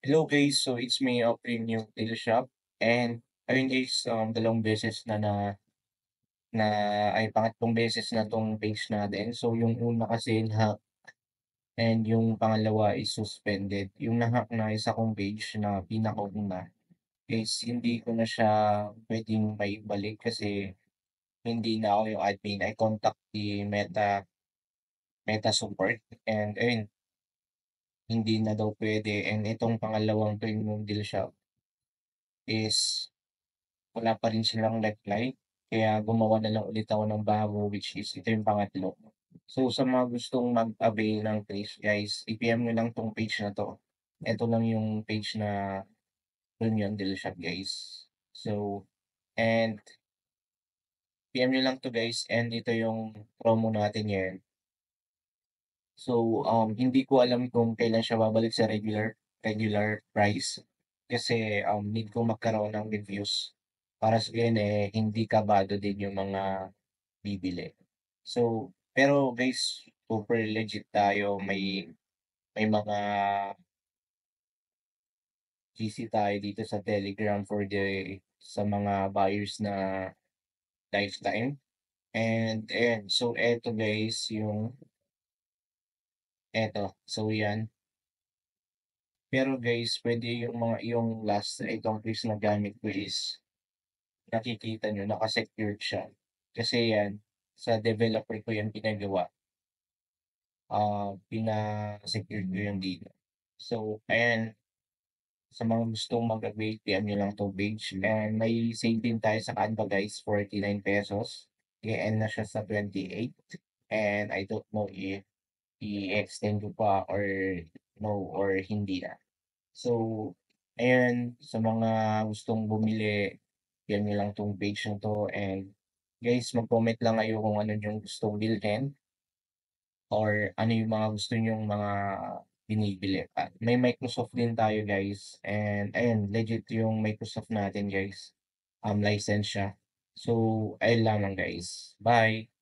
Hello guys, so it's me, Oprin yung Tail Shop. And ayun guys, dalawang beses na ay pangatlong beses na 'tong page natin. So yung una kasi na and yung pangalawa is suspended. Yung na-hack na isa kong page na pinakauna is hindi ko na siya puwedeng maibalik kasi hindi na ako yung admin. I contact the Meta support and ayun, hindi na daw puwede. And itong pangalawang Premium Deal Shop is wala pa rin silang reply, kaya gumawa na lang ulit ako ng bago which is ito yung pangatlo. So sa mga gustong mag-avail ng page guys, i-PM niyo lang 'tong page na 'to. Eto lang yung page na Premium Deal Shop guys. So and PM niyo lang 'to guys and ito yung promo natin ngayon. So, hindi ko alam kung kailan siya babalik sa regular price kasi, need ko magkaroon ng reviews para sa gayon, eh, hindi kabado din yung mga bibili. So, pero guys, super legit tayo may mga GC tayo dito sa Telegram for sa mga buyers na lifetime and ayan. So, eto guys yung eto, so yan. Pero guys, puwede yung last na itong case na gamit ko is nakikita niyo naka-secured siya. Kasi yan, sa developer ko yan pinagawa, pina-secured ko yan dito. So ayan, sa mga gustong mag-avail, PM niyo lang 'tong page and may sale din tayo sa Canva guys, ₱49. I-e-end na siya sa 28 and I don't know if i-extend ko pa or no or hindi na. So, ayan, sa mga gustong bumili, PM niyo lang 'tong page na 'to and guys, mag-comment lang kayo kung ano yung gustong bilhin or ano yung mga gusto niyong mga binibili. At may Microsoft din tayo guys and ayan, legit yung Microsoft natin guys, license siya. So, ayun lamang guys. Bye.